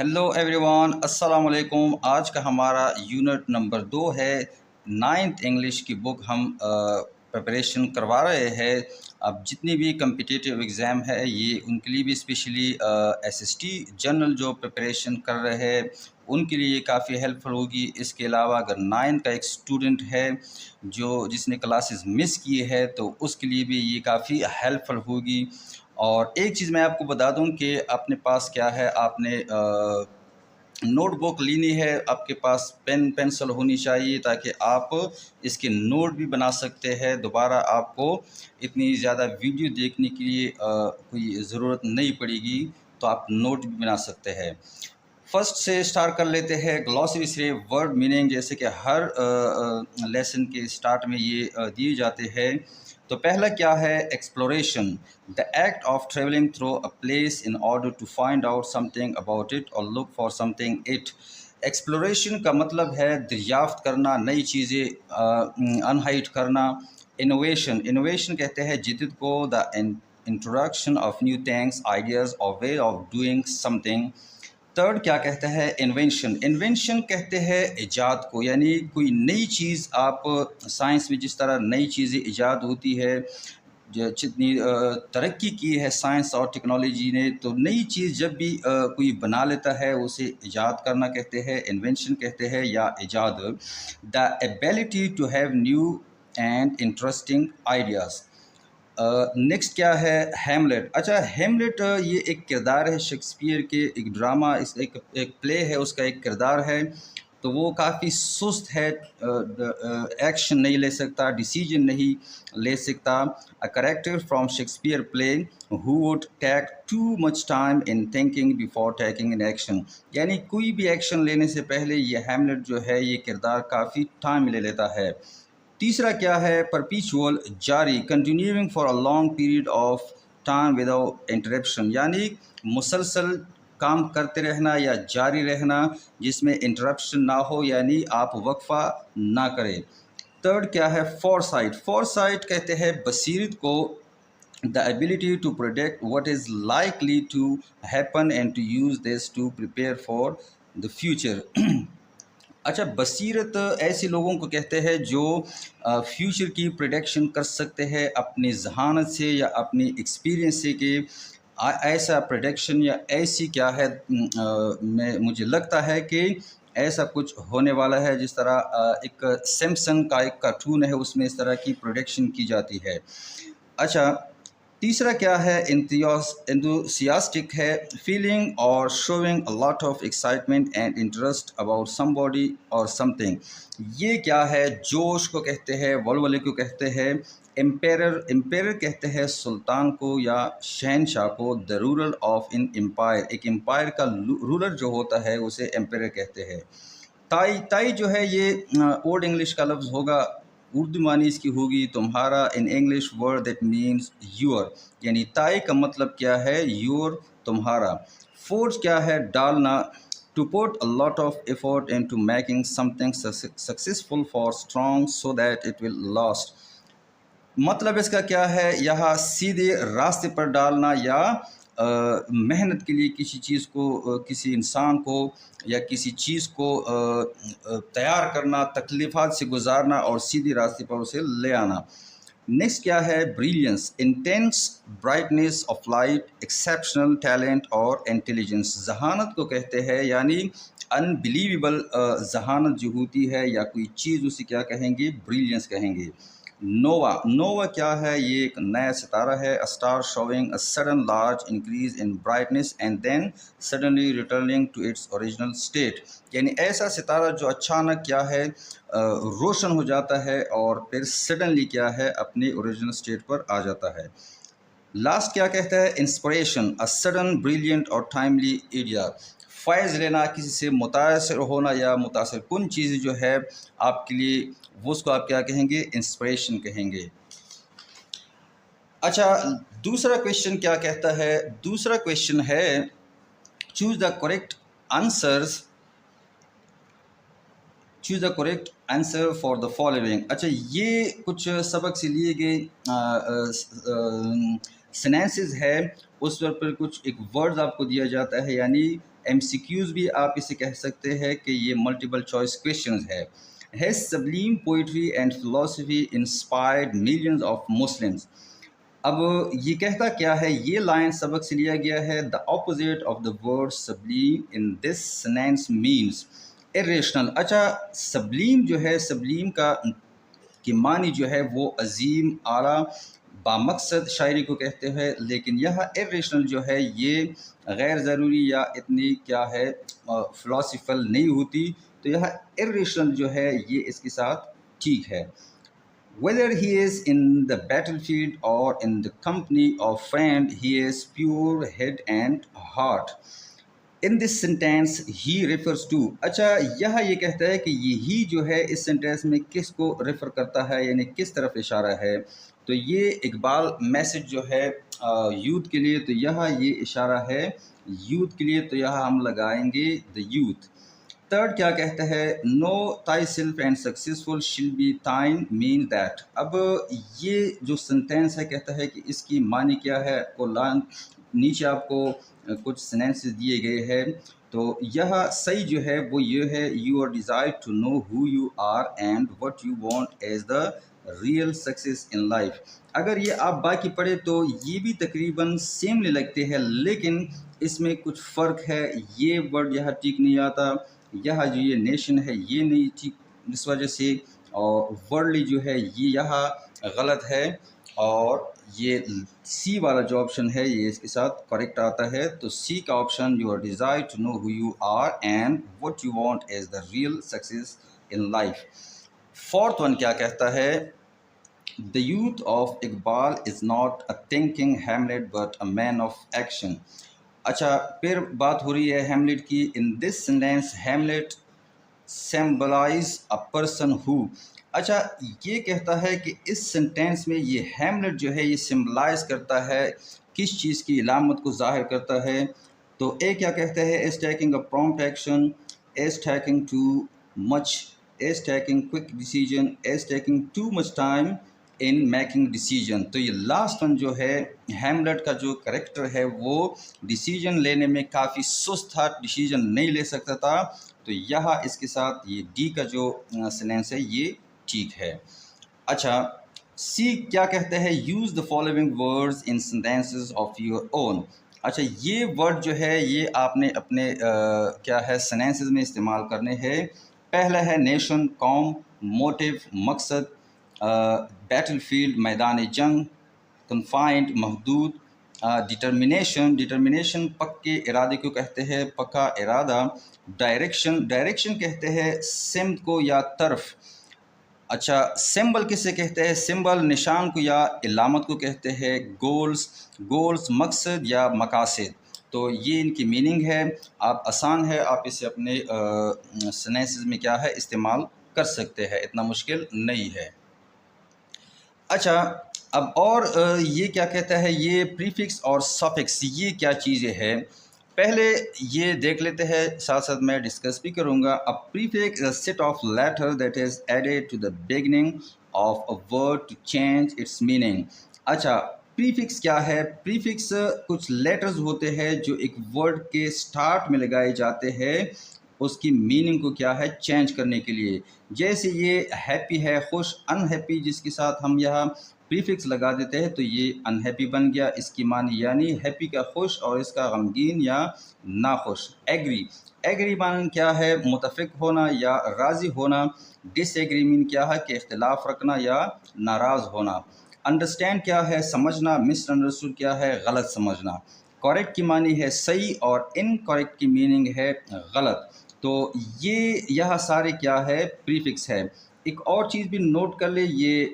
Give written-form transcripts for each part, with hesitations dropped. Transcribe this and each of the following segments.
Hello everyone, अस्सलाम वालेकुम। आज का हमारा यूनिट नंबर 2 है। 9th इंग्लिश की बुक हम प्रिपरेशन करवा रहे हैं। अब जितनी भी कम्पिटिटिव एग्ज़ाम है ये उनके लिए भी स्पेशली एसएसटी जनरल जो प्रिपरेशन कर रहे हैं उनके लिए काफ़ी हेल्पफुल होगी। इसके अलावा अगर 9th का एक स्टूडेंट है जो जिसने क्लासेस मिस किए हैं तो उसके लिए भी ये काफ़ी हेल्पफुल होगी। और एक चीज़ मैं आपको बता दूं कि अपने पास क्या है, आपने नोटबुक लेनी है, आपके पास पेन पेंसिल होनी चाहिए ताकि आप इसके नोट भी बना सकते हैं। दोबारा आपको इतनी ज़्यादा वीडियो देखने के लिए कोई ज़रूरत नहीं पड़ेगी, तो आप नोट भी बना सकते हैं। फर्स्ट से स्टार्ट कर लेते हैं। ग्लॉसरी से वर्ड मीनिंग, जैसे कि हर लेसन के स्टार्ट में ये दिए जाते हैं। तो पहला क्या है? Exploration, the act of travelling through a place in order to find out something about it और look for something it. Exploration का मतलब है दरियाफ्त करना, नई चीज़ें अनहाइड करना। इनोवेशन, इनोवेशन कहते हैं जदीद को, the introduction of new things, ideas और way of doing something. Third क्या कहता है? इन्वेंशन, इन्वेंशन कहते हैं इजाद को, यानी कोई नई चीज़। आप साइंस में जिस तरह नई चीज़ें इजाद होती है, जितनी तरक्की की है साइंस और टेक्नोलॉजी ने, तो नई चीज़ जब भी कोई बना लेता है उसे इजाद करना कहते हैं, इन्वेंशन कहते हैं या इजाद। The ability to have new and interesting ideas. Next क्या है? हैमलेट। अच्छा, हैमलेट ये एक किरदार है शेक्सपियर के, एक ड्रामा, इस एक प्ले है, उसका एक किरदार है। तो वो काफ़ी सुस्त है, एक्शन नहीं ले सकता, डिसीजन नहीं ले सकता। A character from Shakespeare play who would take too much time in thinking before taking an action, यानी कोई भी एक्शन लेने से पहले ये हैमलेट जो है ये किरदार काफ़ी टाइम ले लेता है। तीसरा क्या है? परपीचुअल, जारी, continuing for a long period of time without interruption, यानी मुसलसल काम करते रहना या जारी रहना जिसमें इंटरप्शन ना हो, यानी आप वक्फा ना करें। थर्ड क्या है? फोरसाइट, फोरसाइट कहते हैं बसीरत को, the ability to predict what is likely to happen and to use this to prepare for the future. अच्छा, बसीरत ऐसे लोगों को कहते हैं जो फ्यूचर की प्रेडिक्शन कर सकते हैं अपनी जहानत से या अपनी एक्सपीरियंस से, कि ऐसा प्रेडिक्शन या ऐसी क्या है, मुझे लगता है कि ऐसा कुछ होने वाला है। जिस तरह एक सैमसन का एक कार्टून है, उसमें इस तरह की प्रेडिक्शन की जाती है। अच्छा, तीसरा क्या है? एंथुसियास्टिक है, फीलिंग और showing a lot of excitement and interest about somebody और समथिंग। ये क्या है? जोश को कहते हैं, वलवले को कहते हैं। एम्पायर, एम्पायर कहते हैं सुल्तान को या शहनशाह को। The ruler of in empire, एक एम्पायर का रूलर जो होता है उसे एम्पायर कहते हैं। ताई, ताई जो है ये ओल्ड इंग्लिश का लफ्ज़ होगा, उर्दू मानी इसकी होगी तुम्हारा। In English word that means your, यानी ताई का मतलब क्या है? योर, तुम्हारा। फोर्स क्या है? डालना, to put a lot of effort into making something successful for strong so that it will last. मतलब इसका क्या है? यहाँ सीधे रास्ते पर डालना या मेहनत के लिए किसी चीज़ को, किसी इंसान को या किसी चीज़ को तैयार करना, तकलीफ़ात से गुजारना और सीधे रास्ते पर उसे ले आना। नेक्स्ट क्या है? Brilliance, intense brightness of light, exceptional talent और इंटेलिजेंस। जहानत को कहते हैं, यानी अनबिलीवेबल जहानत जो होती है या कोई चीज़, उसे क्या कहेंगे? ब्रिलियंस कहेंगे। नोवा, नोवा क्या है? ये एक नया सितारा है। A star showing a sudden large increase in brightness and then suddenly returning to its original state, यानी ऐसा सितारा जो अचानक क्या है रोशन हो जाता है और फिर सडनली क्या है अपने ओरिजिनल स्टेट पर आ जाता है। लास्ट क्या कहता है? इंस्पिरेशन, अ सडन ब्रिलियंट और टाइमली आइडिया। फ़ैज़ लेना, किसी से मुतासिर होना या मुतासिर कुन चीज़ जो है आपके लिए, वो उसको आप क्या कहेंगे? इंस्पिरेशन कहेंगे। अच्छा, दूसरा क्वेश्चन क्या कहता है? दूसरा क्वेश्चन है choose the correct answers, choose the correct answer for the following. अच्छा, ये कुछ सबक से लिए गए सेंटेंसेस है। उस पर कुछ एक वर्ड्स आपको दिया जाता है, यानी MCQs भी आप इसे कह सकते हैं कि ये मल्टीपल चॉइस क्वेश्चंस है। His sublime poetry and philosophy inspired millions of Muslims। अब ये कहता क्या है, ये लाइन सबक से लिया गया है। The opposite of the word sublime in this sentence means irrational. अच्छा, सबलीम जो है, सबलीम की मानी जो है वो अजीम, आला, बामकसद शायरी को कहते हैं, लेकिन यह इरेशनल जो है ये गैर ज़रूरी या इतनी क्या है फ़िलासफ़िकल नहीं होती, तो यह इरेशनल जो है ये इसके साथ ठीक है। Whether he is in the battlefield or in the company of friend, he is pure head and heart। In this sentence he refers to. अच्छा, यह ये कहता है कि ये ही जो है इस सेंटेंस में किस को रेफ़र करता है, यानी किस तरफ इशारा है। तो ये इकबाल मैसेज जो है यूथ के लिए, तो यह ये इशारा है यूथ के लिए, तो यह हम लगाएंगे द यूथ। थर्ड क्या कहता है, नो ताई सेल्फ एंड सक्सेसफुल शिल बी टाइम मीन दैट। अब ये जो सेंटेंस है कहता है कि इसकी मानी क्या है। आपको नीचे आपको कुछ सेंटेंसेस दिए गए हैं, तो यह सही जो है वो ये है, your desire to know who you are and what you want as the real success in life. अगर ये आप बाकी पढ़े तो ये भी तकरीबन सेम लगते हैं, लेकिन इसमें कुछ फ़र्क है। ये वर्ड यहाँ ठीक नहीं आता, यह जो ये नेशन है ये नहीं ठीक इस वजह से, और वर्ल्डली जो है ये यहाँ गलत है, और ये सी वाला जो ऑप्शन है ये इसके साथ करेक्ट आता है। तो सी का option, your desire to know who you are and what you want as the real success in life. Fourth one क्या कहता है, the youth of Iqbal is not a thinking Hamlet but a man of action. अच्छा, फिर बात हो रही है Hamlet की। In this sentence Hamlet symbolize a person who. अच्छा, ये कहता है कि इस सेंटेंस में ये हैमलेट जो है ये सिंबलाइज करता है, किस चीज़ की इलामत को ज़ाहिर करता है। तो ए क्या कहता है, is taking a prompt action, is taking too much, is taking quick decision, is taking to much time in making decision. तो ये लास्ट वन जो है हैमलेट का जो करेक्टर है वो डिसीजन लेने में काफ़ी सुस्त था, डिसीजन नहीं ले सकता था, तो यहाँ इसके साथ ये डी का जो सेंटेंस है ये ठीक है। अच्छा, सी क्या कहते हैं, use the following words in sentences of your own. अच्छा, ये वर्ड जो है ये आपने अपने क्या है सेंटेंसेस में इस्तेमाल करने हैं। पहला है नेशन, कौम, मोटिव, मकसद, बैटलफील्ड, मैदान जंग, कन्फाइंड, महदूद, डिटर्मिनेशन, डिटर्मिनेशन पक्के इरादे को कहते हैं, पक्का इरादा। डायरेक्शन, डायरेक्शन कहते हैं सिमत को या तरफ। अच्छा, सिंबल किसे कहते हैं, सिंबल निशान को या इलामत को कहते हैं। गोल्स, गोल्स मकसद या मकासद। तो ये इनकी मीनिंग है। आप आसान है, आप इसे अपने सेंटेंसेस में क्या है इस्तेमाल कर सकते हैं, इतना मुश्किल नहीं है। अच्छा, अब और ये क्या कहता है, ये प्रीफिक्स और सफिक्स ये क्या चीज़ें हैं, पहले ये देख लेते हैं, साथ साथ मैं डिस्कस भी करूँगा। A prefix a set of letter that is added to the beginning of a word to change its meaning. अच्छा, प्रीफिक्स क्या है, प्रीफिक्स कुछ लेटर्स होते हैं जो एक वर्ड के स्टार्ट में लगाए जाते हैं उसकी मीनिंग को क्या है चेंज करने के लिए। जैसे ये हैप्पी है, खुश, अनहैप्पी जिसके साथ हम यहाँ प्रीफिक्स लगा देते हैं तो ये अनहैप्पी बन गया, इसकी मानी यानी हैप्पी का खुश और इसका गमगीन या नाखुश। एग्री, एग्री मान क्या है मुतफिक होना या राज़ी होना। डिसएग्री मीन क्या है कि इख्तिलाफ रखना या नाराज़ होना। अंडरस्टैंड क्या है समझना, मिसअंडरस्टूड क्या है गलत समझना। करेक्ट की मानी है सही और इनकरेक्ट की मीनिंग है गलत। तो ये यह सारे क्या है प्रीफिक्स है। एक और चीज़ भी नोट कर ले, ये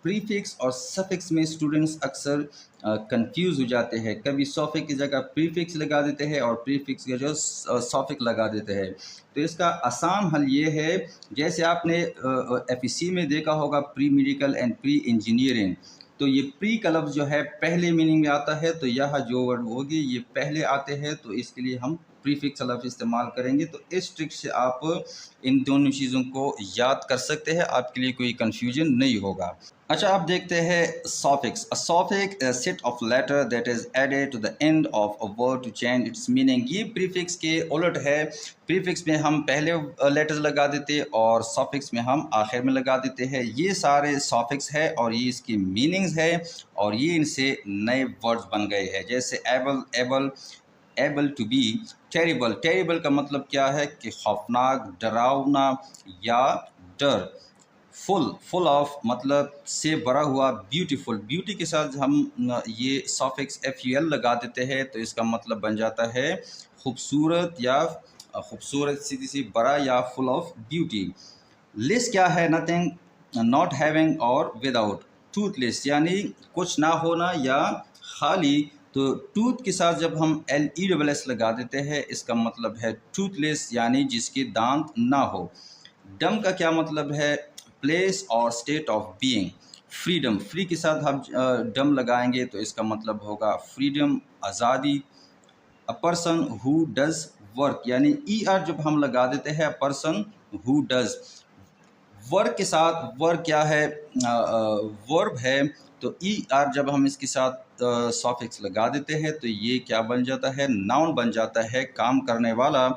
प्रीफिक्स और सफिक्स में स्टूडेंट्स अक्सर कंफ्यूज हो जाते हैं, कभी सॉफिक की जगह प्रीफिक्स लगा देते हैं और प्रीफिक्स की जगह सॉफिक लगा देते हैं। तो इसका आसान हल ये है, जैसे आपने एफईसी में देखा होगा pre medical and pre engineering, तो ये प्री का लफ्ज़ जो है पहले मीनिंग में आता है, तो यह जो वर्ड होगी ये पहले आते हैं, तो इसके लिए हम प्रीफिक्स लफ्ज़ इस्तेमाल करेंगे। तो इस ट्रिक से आप इन दोनों चीज़ों को याद कर सकते हैं, आपके लिए कोई कन्फ्यूजन नहीं होगा। अच्छा, आप देखते हैं suffix. A suffix a set of letter that is added to the end of a word to change its meaning. ये प्रीफिक्स के उलट है। प्रीफिक्स में हम पहले लेटर्स लगा देते और सॉफिक्स में हम आखिर में लगा देते हैं। ये सारे सॉफिक्स है और ये इसकी मीनिंग्स है और ये इनसे नए वर्ड्स बन गए हैं। जैसे able, able, able to be, terrible. Terrible का मतलब क्या है कि खौफनाक, डरावना या डर। फुल, फुल ऑफ मतलब से भरा हुआ। ब्यूटीफुल, ब्यूटी के साथ हम ये सॉफिक्स FUL लगा देते हैं तो इसका मतलब बन जाता है खूबसूरत या खूबसूरत, सीधी सी, बड़ा या फुल ऑफ ब्यूटी। लेस क्या है? नथिंग, नॉट हैविंग और विदाउट। टूथलेस यानी कुछ ना होना या खाली। तो टूथ के साथ जब हम LESS लगा देते हैं इसका मतलब है टूथलेस यानी जिसके दांत ना हो। डम का क्या मतलब है? प्लेस और state of being. Freedom, free के साथ हम डम लगाएंगे तो इसका मतलब होगा फ्रीडम, आज़ादी। अ पर्सन हु डज वर्क यानी ER जब हम लगा देते हैं पर्सन हु डज। वर्क के साथ, वर्क क्या है? वर्ब है। तो ER जब हम इसके साथ सॉफिक्स लगा देते हैं तो ये क्या बन जाता है? नाउन बन जाता है, काम करने वाला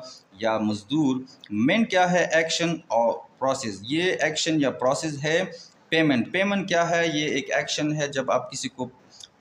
या मजदूर। मेन क्या है? एक्शन और प्रोसेस। ये एक्शन या प्रोसेस है। पेमेंट, पेमेंट क्या है? ये एक एक्शन है, जब आप किसी को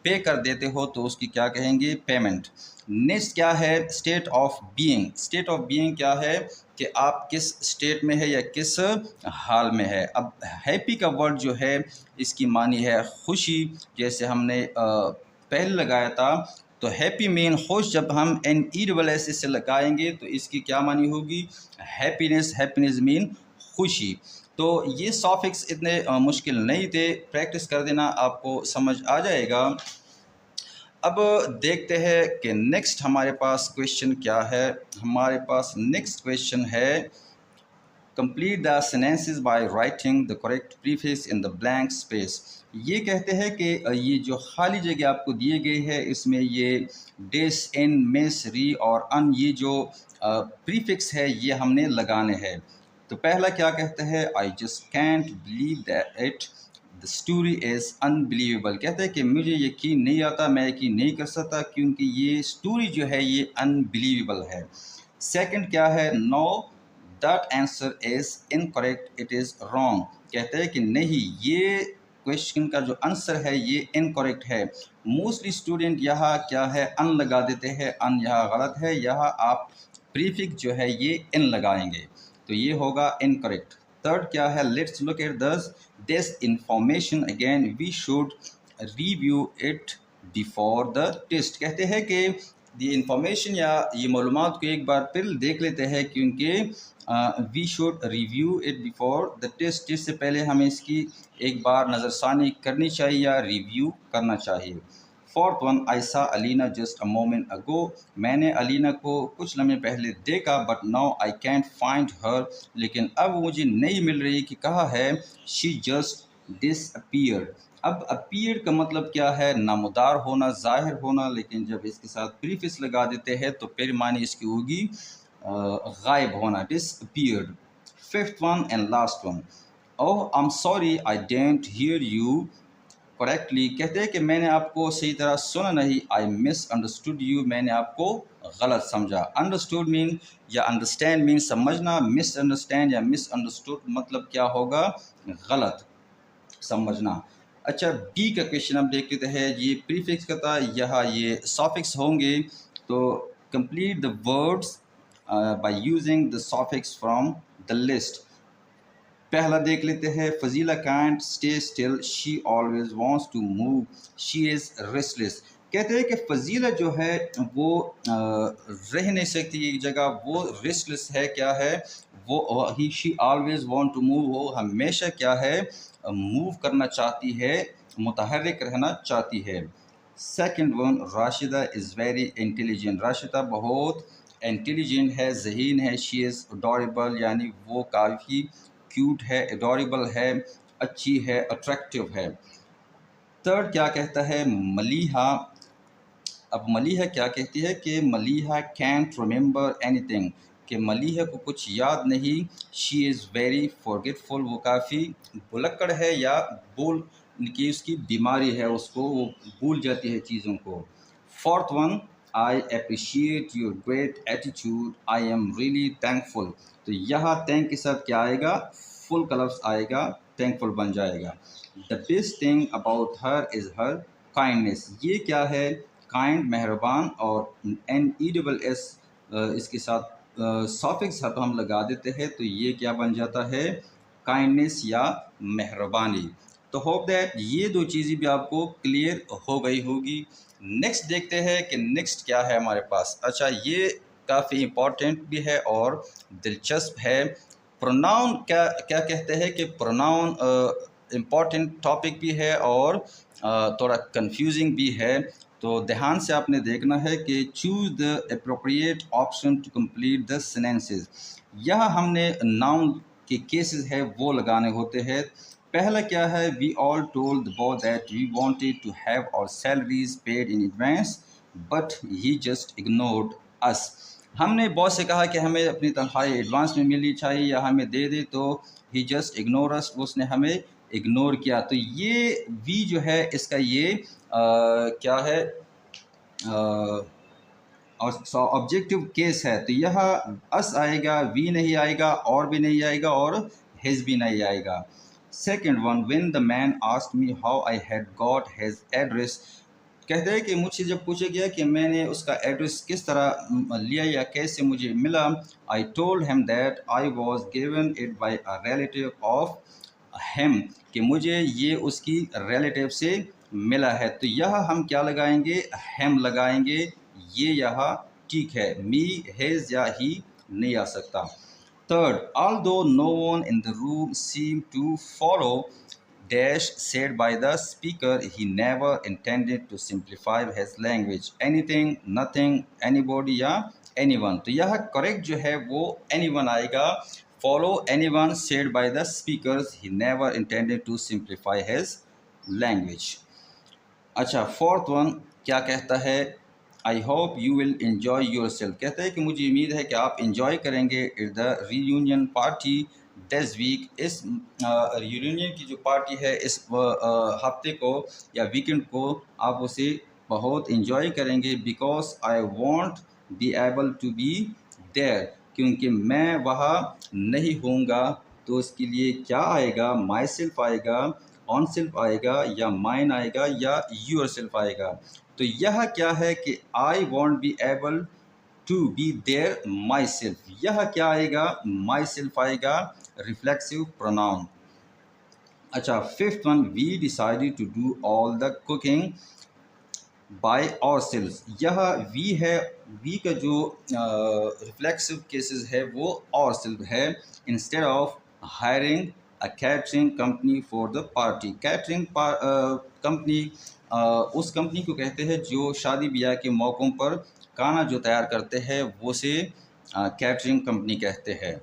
पे कर देते हो तो उसकी क्या कहेंगे? पेमेंट। नेक्स्ट क्या है? State of being. State of being क्या है कि आप किस स्टेट में है या किस हाल में है। अब हैप्पी का वर्ड जो है इसकी मानी है खुशी। जैसे हमने पहले लगाया था तो हैप्पी मीन खुश, जब हम NESS से लगाएंगे तो इसकी क्या मानी होगी? हैप्पीनेस, हैप्पीनेस मीन खुशी। तो ये सॉफिक्स इतने मुश्किल नहीं थे, प्रैक्टिस कर देना आपको समझ आ जाएगा। अब देखते हैं कि नेक्स्ट हमारे पास क्वेश्चन क्या है। हमारे पास नेक्स्ट क्वेश्चन है complete the sentences by writing the correct prefix in the blank space. ये कहते हैं कि ये जो खाली जगह आपको दिए गए है इसमें ये डिस, इन, मिस, री और अन, ये जो प्रीफिक्स है ये हमने लगाने हैं। तो पहला क्या कहता है? I just can't believe that it, the story is unbelievable. कहते हैं कि मुझे यकीन नहीं आता, मैं यकीन नहीं कर सकता क्योंकि ये स्टोरी जो है ये अनबिलीवेबल है। सेकंड क्या है? Know that answer is incorrect, it is wrong. कहते हैं कि नहीं, ये क्वेश्चन का जो आंसर है ये इनकरेक्ट है। मोस्टली स्टूडेंट यहाँ क्या है? अन लगा देते हैं, अन यहाँ गलत है, यहाँ आप प्रीफिक्स जो है ये इन लगाएंगे तो ये होगा इनकरेक्ट। थर्ड क्या है? Let's look at this information again, we should review it before the test. कहते हैं कि ये इंफॉर्मेशन या ये मालूमात को एक बार फिर देख लेते हैं क्योंकि we should review it before the test. Test से पहले हमें इसकी एक बार नज़रसानी करनी चाहिए या रिव्यू करना चाहिए। फोर्थ वन, आई सा अलीना जस्ट अ मोमेंट अगो। मैंने अलीना को कुछ लम्हे पहले देखा, but now I can't find her. लेकिन अब मुझे नहीं मिल रही कि कहाँ है। She just disappeared. अब अपीयर का मतलब क्या है? नामुदार होना, जाहिर होना। लेकिन जब इसके साथ प्रीफिक्स लगा देते हैं तो फिर मानी इसकी होगी गायब होना, disappeared. Fifth one and last one, oh I am sorry I didn't here you correctly. कहते हैं कि मैंने आपको सही तरह सुना नहीं। आई मिस अंडरस्टूड यू, मैंने आपको गलत समझा। अंडरस्टूड मीन या अंडरस्टैंड मीन समझना, मिस अंडरस्टैंड या मिस अंडरस्टूड मतलब क्या होगा? गलत समझना। अच्छा, बी का क्वेश्चन हम देख लेते हैं। ये प्रीफिक्स का था, यहाँ ये सॉफिक्स होंगे। तो complete the words by using the suffix from the list. पहला देख लेते हैं, Fazila can't stay still, she always wants to move, she is restless. कहते हैं कि फजीला जो है वो रह नहीं सकती एक जगह, वो रेस्टलेस है। क्या है वो? He, she always want to move, वो हमेशा क्या है? मूव करना चाहती है, मुतहर्रिक रहना चाहती है। Second one, Rashida is very intelligent. Rashida बहुत इंटेलिजेंट है, जहीन है। शी इज़ अडोरेबल यानी वो काफ़ी क्यूट है, एडोरेबल है, अच्छी है, अट्रैक्टिव है। थर्ड क्या कहता है? मलीहा अब मलीहा क्या कहती है कि मलीहा कैंट रिमेंबर एनीथिंग, कि मलीहा को कुछ याद नहीं। शी इज़ वेरी फॉरगेटफुल, वो काफ़ी भुलक्कड़ है या बोल की उसकी बीमारी है, उसको वो भूल जाती है चीज़ों को। Fourth one, I appreciate your great attitude, I am really thankful. तो यहाँ थैंक के साथ क्या आएगा, फुल का लफ्ज़ आएगा, थैंकफुल बन जाएगा। The best thing about her is her kindness, ये क्या है, काइंड मेहरबान, और NESS इसके साथ सॉफिक्स हम लगा देते हैं तो ये क्या बन जाता है, काइंडनेस या मेहरबानी। तो होप दैट ये दो चीज़ें भी आपको क्लियर हो गई होगी। नेक्स्ट देखते हैं कि नेक्स्ट क्या है हमारे पास। अच्छा, ये काफ़ी इम्पोर्टेंट भी है और दिलचस्प है। प्रोनाउन क्या क्या कहते हैं कि प्रोनाउन इम्पॉर्टेंट टॉपिक भी है और थोड़ा कंफ्यूजिंग भी है। तो ध्यान से आपने देखना है कि choose the appropriate option to complete the sentences. यह हमने नाउन के केसेस है वो लगाने होते हैं। पहला क्या है, we all told the boy that we wanted to have our salaries paid in advance but he just ignored us. हमने बॉस से कहा कि हमें अपनी तनख्वाही एडवांस में मिलनी चाहिए या हमें दे दे, तो ही जस्ट इग्नोर अस, उसने हमें इग्नोर किया। तो ये वी जो है इसका ये क्या है, ऑब्जेक्टिव केस है। तो यह अस आएगा, वी नहीं आएगा, और भी नहीं आएगा, और हिज भी नहीं आएगा। Second one, when the man asked me how I had got his address, कहते हैं कि मुझसे जब पूछा गया कि मैंने उसका एड्रेस किस तरह लिया या कैसे मुझे मिला, I told him that I was given it by a relative of him, कि मुझे ये उसकी रिलेटिव से मिला है। तो यह हम क्या लगाएंगे, हम लगाएंगे, ये यहाँ ठीक है, मी, हिज या ही नहीं आ सकता। Third, although no one in the room seemed to follow dash said by the speaker, he never intended to simplify his language. Anything, nothing, anybody या anyone। तो यह करेक्ट जो है वो anyone आएगा। Follow anyone said by the speakers, he never intended to simplify his language। अच्छा, fourth one क्या कहता है, I hope you will enjoy your self, कहता है कि मुझे उम्मीद है कि आप इन्जॉय करेंगे the reunion party this week, इस रीयूनियन की जो पार्टी है इस हफ्ते को या वीकेंड को आप उसे बहुत इन्जॉय करेंगे। Because I won't be able to be there, क्योंकि मैं वहाँ नहीं होऊंगा। तो इसके लिए क्या आएगा, माई सेल्फ आएगा, ऑन सेल्फ आएगा, या माइन आएगा, या यूर सेल्फ आएगा। तो यह क्या है कि I won't be able to be there myself, यह क्या आएगा, माई सेल्फ आएगा, रिफ्लेक्सिव प्रोनाउन। अच्छा, fifth one, we decided to do all the cooking by ourselves, यह वी है, वी का जो रिफ्लेक्सिव केसेस है वो आवर सेल्फ है, instead of hiring a catering company for the party. Catering company उस company को कहते हैं जो शादी ब्याह के मौक़ों पर खाना जो तैयार करते हैं वो से कैटरिंग कंपनी कहते हैं।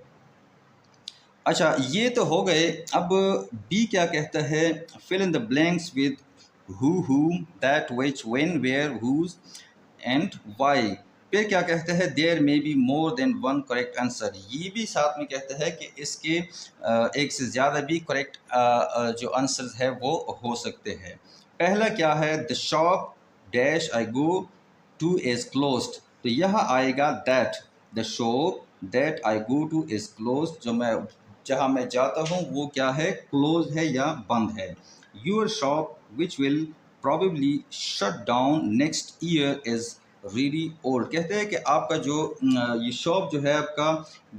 अच्छा, ये तो हो गए। अब बी क्या कहता है, fill in the blanks with who, whom, that, which, when, where, whose and why। फिर क्या कहते हैं, there may be more than one correct answer, ये भी साथ में कहते हैं कि इसके एक से ज़्यादा भी करेक्ट जो आंसर्स है वो हो सकते हैं। पहला क्या है, the shop dash I go two is closed, तो यह आएगा that, the shop that I go two is closed, जहाँ मैं जाता हूँ वो क्या है, क्लोज है या बंद है। Your shop which will probably shut down next year is really old, कहते हैं कि आपका जो ये शॉप जो है आपका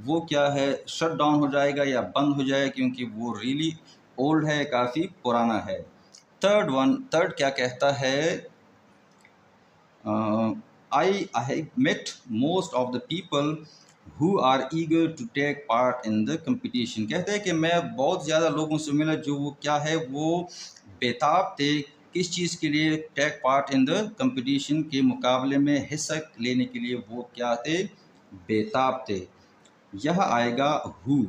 वो क्या है, शट डाउन हो जाएगा या बंद हो जाएगा, क्योंकि वो really old है, काफ़ी पुराना है। थर्ड क्या कहता है, I have met most of the people who are eager to take part in the competition, कहते हैं कि मैं बहुत ज़्यादा लोगों से मिला जो वो क्या है, वो बेताब थे किस चीज़ के लिए, take part in the competition, के मुकाबले में हिस्सा लेने के लिए वो क्या थे, बेताब थे। यह आएगा हु,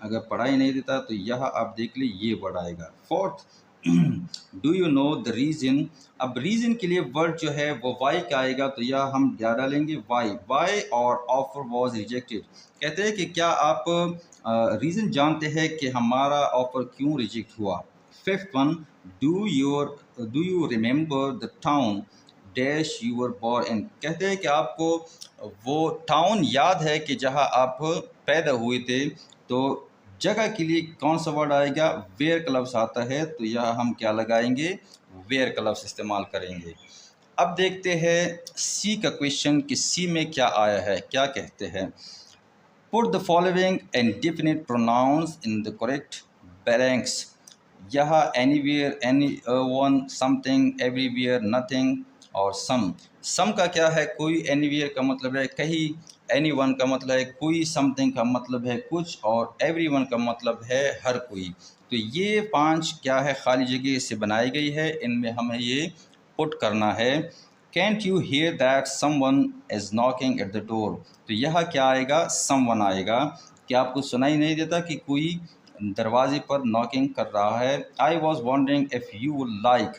अगर पढ़ाई नहीं देता तो यह आप देख ली ये वर्ड आएगा। Fourth, do you know the reason. अब रीज़न के लिए वर्ड जो है वो वाई का आएगा, तो यह हम क्या डालेंगे, वाई और ऑफर वॉज रिजेक्टेड। कहते हैं कि क्या आप रीज़न जानते हैं कि हमारा ऑफर क्यों रिजेक्ट हुआ। Fifth one, do you remember the town dash you were born in. कहते हैं कि आपको वो टाउन याद है कि जहां आप पैदा हुए थे। तो जगह के लिए कौन सा वर्ड आएगा, वेयर क्लब्स आता है, तो यह हम क्या लगाएंगे, वेयर क्लब्स इस्तेमाल करेंगे। अब देखते हैं सी का क्वेश्चन कि सी में क्या आया है, क्या कहते हैं। Put the following indefinite pronouns in the correct blanks। यह anywhere, any one, something, everywhere, nothing और सम का क्या है, कोई, एनीवेयर का मतलब है कहीं, एनी वन का मतलब है कोई, समथिंग का मतलब है कुछ और एवरीवन का मतलब है हर कोई। तो ये 5 क्या है, खाली जगह से बनाई गई है, इनमें हमें ये पुट करना है। Can't you hear that someone is knocking at the door. तो यह क्या आएगा, समवन आएगा। क्या आपको सुनाई नहीं देता कि कोई दरवाजे पर नॉकिंग कर रहा है। I was wondering if you would like.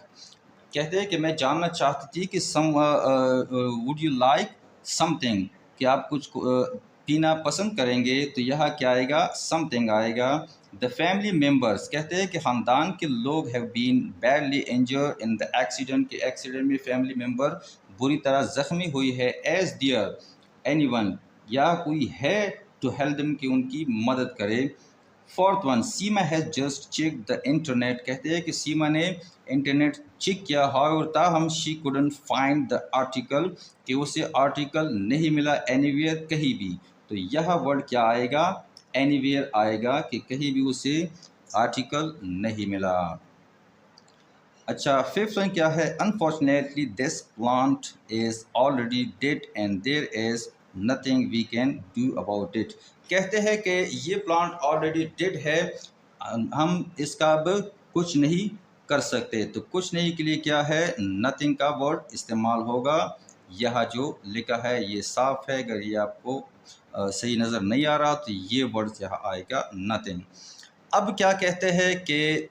कहते हैं कि मैं जानना चाहती थी कि वुड यू लाइक समथिंग, कि आप कुछ पीना पसंद करेंगे, तो यह क्या आएगा, समथिंग आएगा। द फैमिली मेम्बर्स, कहते हैं कि ख़ानदान के लोग have been badly injured in the accident, के एक्सीडेंट में फैमिली मेम्बर बुरी तरह ज़ख्मी हुई है। एज डियर एनीवन, या कोई है टू हेल्प देम, कि उनकी मदद करे। Fourth one, Seema has just check the internet. कहते हैं कि सीमा ने इंटरनेट चेक किया, हाउएवर ताहम she couldn't find the article, कि उसे आर्टिकल नहीं मिला एनीवेयर, कहीं भी। तो यह वर्ड क्या आएगा, एनीवेयर आएगा, कि कहीं भी उसे आर्टिकल नहीं मिला। अच्छा, फिफ्थ वन क्या है, unfortunately this plant is already dead and there is nothing we can do about it. कहते हैं कि ये प्लांट ऑलरेडी डेड है, हम इसका अब कुछ नहीं कर सकते। तो कुछ नहीं के लिए क्या है, नथिंग का वर्ड इस्तेमाल होगा। यह जो लिखा है ये साफ है, अगर ये आपको सही नज़र नहीं आ रहा तो ये वर्ड यहाँ आएगा, नथिंग। अब क्या कहते हैं कि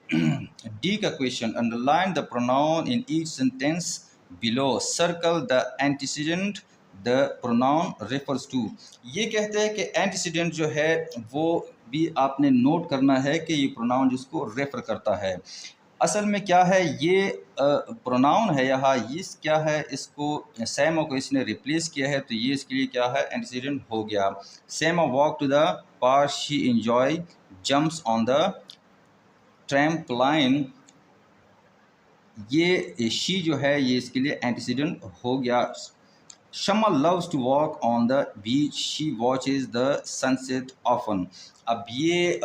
डी का question, underline the pronoun in each sentence below, circle the antecedent the pronoun refers to. ये कहते हैं कि एंटीसीडेंट जो है वो भी आपने नोट करना है कि ये प्रोनाउन जिसको रेफर करता है। असल में क्या है, ये प्रोनाउन है यहाँ, ये क्या है, इसको सैमा को इसने रिप्लेस किया है, तो ये इसके लिए क्या है, एंटीसीडेंट हो गया। Saima walk to the park, she enjoy jumps on the trampoline. ये शी जो है ये इसके लिए एंटीसीडेंट हो गया। Shama loves to walk on the beach, she watches the sunset often. अब ये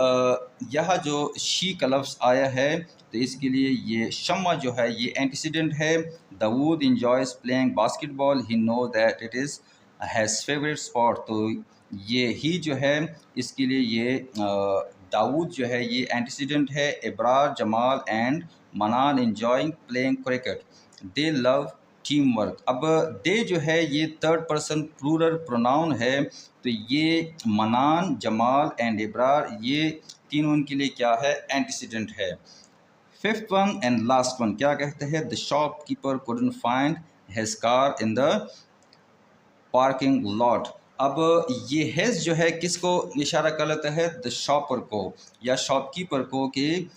यह जो शी का लफ्ज़ आया है, तो इसके लिए ये शमा जो है ये एंटीसीडेंट है। Dawood enjoys playing basketball, he know that it is his favourite spot. तो ये ही जो है इसके लिए ये दाऊद जो है ये एंटीसीडेंट है। इब्रार, जमाल एंड मनान इंजॉइंग प्लेइंग क्रिकेट, दे लव टीम वर्क। अब दे जो है ये थर्ड पर्सन प्लूरल प्रोनाउन है, तो ये मनान, जमाल एंड इब्रार ये तीनों उनके लिए क्या है, एंटीसीडेंट है। Fifth one and last one क्या कहते हैं, the shopkeeper couldn't find his car in the parking lot. अब ये हैज़ जो है किसको इशारा कर लेता है, द शॉपर को या शॉपकीपर को, कि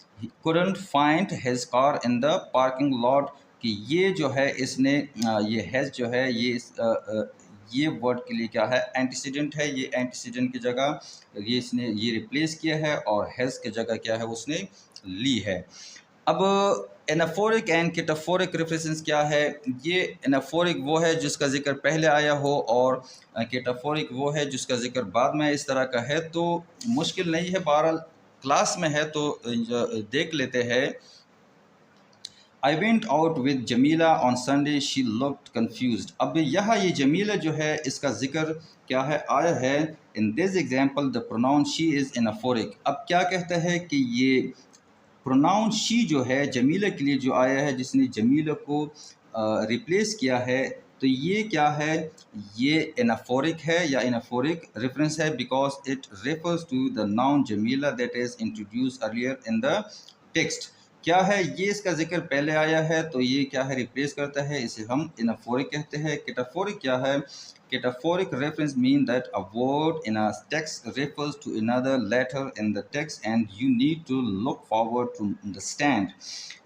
couldn't find his car in the parking lot, कि ये जो है इसने ये हैज़ जो है ये वर्ड के लिए क्या है, एंटीसीडेंट है। ये एंटीसीडेंट की जगह ये इसने ये रिप्लेस किया है और हैज़ की जगह क्या है उसने ली है। अब एनाफोरिक एंड कैटाफोरिक रेफरेंस क्या है, ये एनाफोरिक वो है जिसका जिक्र पहले आया हो और कैटाफोरिक वो है जिसका जिक्र बाद में इस तरह का है। तो मुश्किल नहीं है, बहरहाल क्लास में है तो देख लेते हैं। I went out with Jamila on Sunday, she looked confused. अब यहाँ ये जमीला जो है इसका जिक्र क्या है आया है। In this example the pronoun she is anaphoric. अब क्या कहता है कि ये प्रोनाउन शी जो है जमीला के लिए जो आया है, जिसने जमीला को रिप्लेस किया है, तो ये क्या है, ये एनाफोरिक है या एनाफोरिक रेफरेंस है, because it refers to the noun Jamila that is introduce earlier in the text. क्या है ये, इसका जिक्र पहले आया है तो ये क्या है, रिप्लेस करता है, इसे हम एनाफोरिक कहते हैं। कैटाफोरिक क्या है? Cataphoric reference mean that a word in a text refers to another letter in the text and you need to look forward to understand.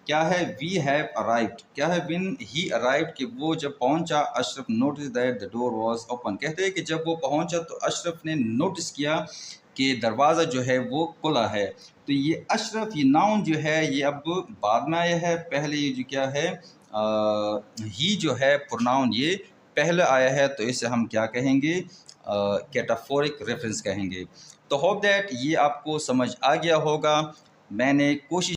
क्या है? We have arrived। क्या है? When he arrived, कि वो जब पहुंचा, Ashraf noticed that the door was open। कहते हैं कि जब वो पहुंचा तो अशरफ ने नोटिस किया कि दरवाज़ा जो है वो खुला है। तो ये अशरफ, ये नाउन जो है ये अब बाद में आया है, पहले ये जो क्या है ही जो है प्रोनाउन ये पहले आया है, तो इसे हम क्या कहेंगे? कैटाफोरिक रेफरेंस कहेंगे। तो होप दैट ये आपको समझ आ गया होगा। मैंने कोशिश